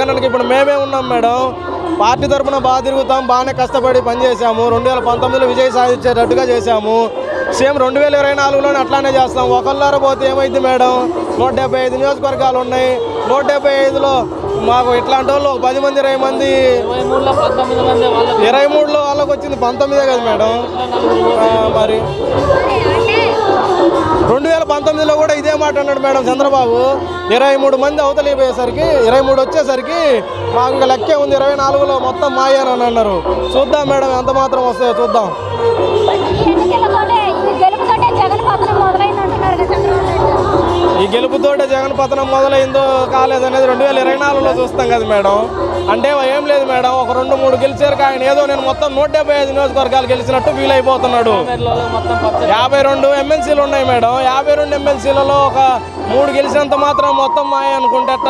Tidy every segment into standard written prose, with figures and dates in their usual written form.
జగన్కి ఇప్పుడు మేమే ఉన్నాం మేడం. పార్టీ తరఫున బాగా తిరుగుతాం, బాగానే కష్టపడి పనిచేసాము. 2019లో విజయం సాధించేటట్టుగా చేశాము. సేమ్ 2024లోనే అట్లానే చేస్తాం. ఒకళ్ళారా పోతే ఏమైంది మేడం? 175 నియోజకవర్గాలు ఉన్నాయి. 175లో మాకు ఇట్లాంటి వాళ్ళు 10 మంది 20 మంది 23లో వాళ్ళకి వచ్చింది 19 కదా మేడం. మరి 2019లో కూడా ఇదే మాట అన్నాడు మేడం చంద్రబాబు. 23 మంది అవతలిపోయేసరికి 23 వచ్చేసరికి మాకు ఇంకా లెక్కే ఉంది. 24లో మొత్తం మాయని అన్నారు. చూద్దాం మేడం ఎంత మాత్రం వస్తాయో చూద్దాం. ఈ గెలుపుతోటే జగన్ పతనం మొదలైందో కాలేదనేది 2024లో చూస్తాం కదా మేడం. అంటే ఏం లేదు మేడం, ఒక 2-3 గెలిచారు ఆయన ఏదో నేను మొత్తం 175 నియోజకవర్గాలు గెలిచినట్టు ఫీల్ అయిపోతున్నాడు. 52 ఎమ్మెల్సీలు ఉన్నాయి మేడం. 52 ఎమ్మెల్సీలలో ఒక 3 గెలిచినంత మాత్రం మొత్తం మాయ అనుకుంటేట.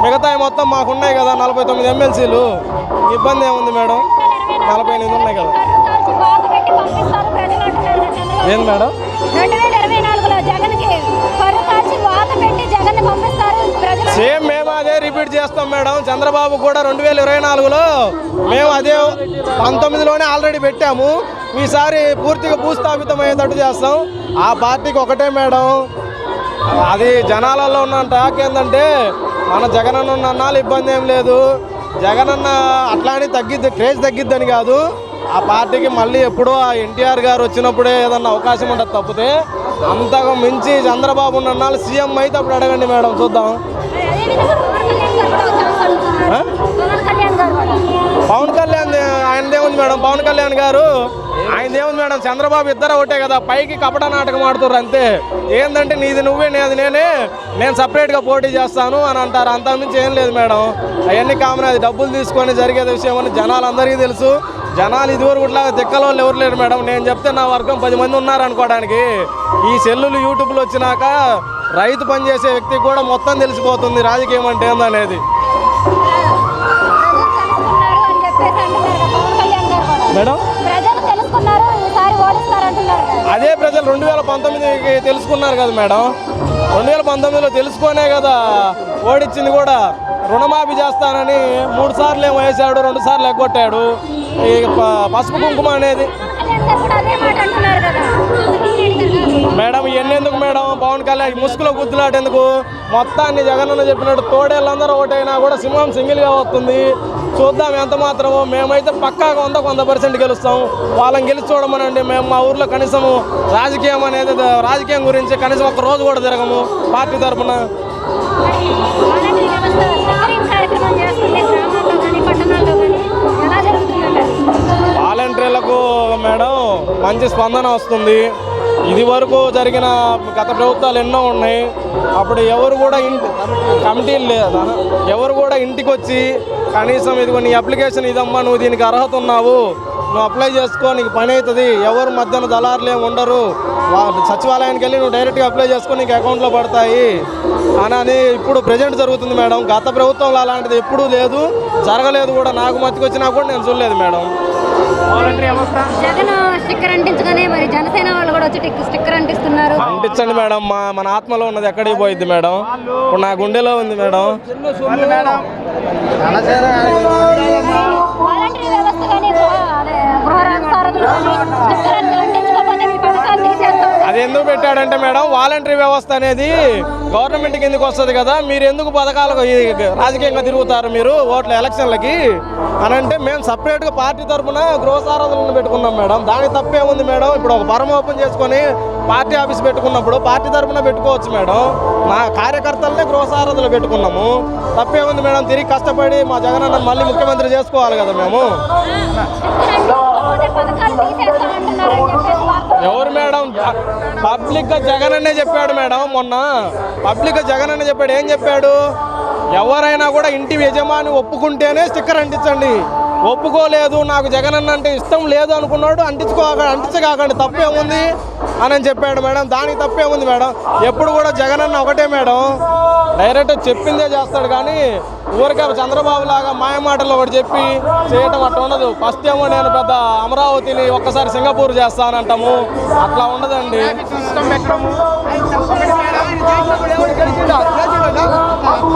మిగతా మొత్తం మాకున్నాయి కదా 49 ఎమ్మెల్సీలు. ఇబ్బంది ఏముంది మేడం? 48 ఉన్నాయి కదా. ఏం మేడం? 2024లో జగన్కి కర్రు కాల్చి వాత పెట్టి జగన్ పంపిస్తారు ప్రజలు. సేమ్ మేము అదే రిపీట్ చేస్తాం మేడం. చంద్రబాబు కూడా 2024లో మేము అదే 19లోనే ఆల్రెడీ పెట్టాము. ఈసారి పూర్తిగా భూస్థాపితం అయ్యేటట్టు చేస్తాం. ఆ పార్టీకి ఒకటే మేడం, అది జనాలలో ఉన్న టాక్ ఏంటంటే మన జగనన్న అన్నాళ్ళు ఇబ్బంది ఏం లేదు, జగనన్న అట్లా అని తగ్గిద్ది, క్రేజ్ తగ్గిద్దని కాదు. ఆ పార్టీకి మళ్ళీ ఎప్పుడో ఆ ఎన్టీఆర్ గారు వచ్చినప్పుడే ఏదన్నా అవకాశం ఉంటుంది తప్పితే అంతకు మించి చంద్రబాబు అన్నాళ్ళు సీఎం అయితే అప్పుడు అడగండి మేడం, చూద్దాం. పవన్ కళ్యాణ్ ఆయనదేముంది మేడం? పవన్ కళ్యాణ్ గారు ఆయనదేముంది మేడం? చంద్రబాబు ఇద్దరు ఒకటే కదా, పైకి కపట నాటకం ఆడుతుర్రు అంతే. ఏంటంటే నీది నువ్వే, నేది నేనే, నేను సపరేట్గా పోటీ చేస్తాను అని అంటారు. అంతకుమించి ఏం లేదు మేడం. అవన్నీ కామన్, అది డబ్బులు తీసుకొని జరిగేది విషయం అని జనాలందరికీ తెలుసు. జనాలు ఇదివరకు ఇట్లాగా తిక్కల వాళ్ళు ఎవరు లేరు మేడం. నేను చెప్తే నా వర్గం 10 మంది ఉన్నారు అనుకోవడానికి. ఈ సెల్లులు యూట్యూబ్లో వచ్చినాక రైతు పనిచేసే వ్యక్తికి కూడా మొత్తం తెలిసిపోతుంది రాజకీయం అంటే ఏందనేది మేడం. అదే ప్రజలు 2019కి తెలుసుకున్నారు కదా మేడం. 2019లో తెలుసుకునే కదా ఓడిచ్చింది కూడా. రుణమాఫీ చేస్తానని 3 సార్లు ఏమో వేసాడు, 2 సార్లు ఎగ్గొట్టాడు. ఈ పసుపు కుంకుమ అనేది మేడం ఇవన్నీ ఎందుకు మేడం? పవన్ కళ్యాణ్ ముసుగులో గుద్దులాట ఎందుకు? మొత్తాన్ని జగనన్న చెప్పినట్టు తోడేళ్ళందరూ ఓటైనా కూడా సింహం సింగిల్గా వస్తుంది. చూద్దాం ఎంత మాత్రమో. మేమైతే పక్కాగా 100% గెలుస్తాం. వాళ్ళని గెలిచి చూడమనండి. మేము మా ఊర్లో కనీసం రాజకీయం అనేది, రాజకీయం గురించి కనీసం ఒక్క రోజు కూడా తిరగము పార్టీ తరఫున. వాలంటీర్లకు మేడం మంచి స్పందన వస్తుంది. ఇది వరకు జరిగిన గత ప్రభుత్వాలు ఎన్నో ఉన్నాయి. అప్పుడు ఎవరు కూడా కమిటీలు లేదా, ఎవరు కూడా ఇంటికి వచ్చి కనీసం ఇదిగో నీ అప్లికేషన్ ఇదమ్మా, నువ్వు దీనికి అర్హత ఉన్నావు, నువ్వు అప్లై చేసుకో, నీకు పని అవుతుంది, ఎవరు మధ్యన దళారులు ఏమి ఉండరు, సచివాలయానికి వెళ్ళి నువ్వు డైరెక్ట్గా అప్లై చేసుకో, నీకు అకౌంట్లో పడతాయి అని ఇప్పుడు ప్రజెంట్ జరుగుతుంది మేడం. గత ప్రభుత్వంలో అలాంటిది ఎప్పుడూ లేదు, జరగలేదు కూడా. నాకు మధ్యకి వచ్చినా కూడా నేను చూడలేదు మేడం. జగన్ స్టిక్కర్ అంటించగానే మరి జనసేన వాళ్ళు కూడా వచ్చి స్టిక్కర్ అంటిస్తున్నారు. అంటించండి మేడం, మన ఆత్మలో ఉన్నది ఎక్కడికి పోయిద్ది మేడం? ఇప్పుడు నా గుండెలో ఉంది మేడం. అది ఎందుకు పెట్టాడంటే మేడం, వాలంటరీ వ్యవస్థ అనేది గవర్నమెంట్కి ఎందుకు వస్తుంది కదా, మీరు ఎందుకు పథకాలకు రాజకీయంగా తిరుగుతారు మీరు ఓట్ల ఎలక్షన్లకి అని అంటే, మేము సపరేట్గా పార్టీ తరఫున గృహసారథులను పెట్టుకున్నాం మేడం. దానికి తప్పే ఉంది మేడం? ఇప్పుడు ఒక ఫారం ఓపెన్ చేసుకొని పార్టీ ఆఫీస్ పెట్టుకున్నప్పుడు పార్టీ తరఫున పెట్టుకోవచ్చు మేడం. మా కార్యకర్తలనే గృహసారథులు పెట్టుకున్నాము, తప్పే ఉంది మేడం? తిరిగి కష్టపడి మా జగనన్న మళ్ళీ ముఖ్యమంత్రి చేసుకోవాలి కదా మేము. ఎవరు మేడం? పబ్లిక్గా జగనన్నే చెప్పాడు మేడం. మొన్న పబ్లిక్గా జగనన్న చెప్పాడు. ఏం చెప్పాడు? ఎవరైనా కూడా ఇంటి యజమాని ఒప్పుకుంటేనే స్టిక్కర్ అంటించండి, ఒప్పుకోలేదు, నాకు జగనన్న అంటే ఇష్టం లేదు అనుకున్నాడు అంటించకాకండి, తప్పేముంది అని చెప్పాడు మేడం. దానికి తప్పేముంది మేడం? ఎప్పుడు కూడా జగనన్న ఒకటే మేడం, డైరెక్ట్ చెప్పిందే చేస్తాడు. కానీ ఊరికే చంద్రబాబు లాగా మాయమాటలు ఒకటి చెప్పి చేయటం అట్లా ఉండదు. ఫస్ట్ ఏమో నేను పెద్ద అమరావతిని ఒక్కసారి సింగపూర్ చేస్తానంటాము, అట్లా ఉండదండి.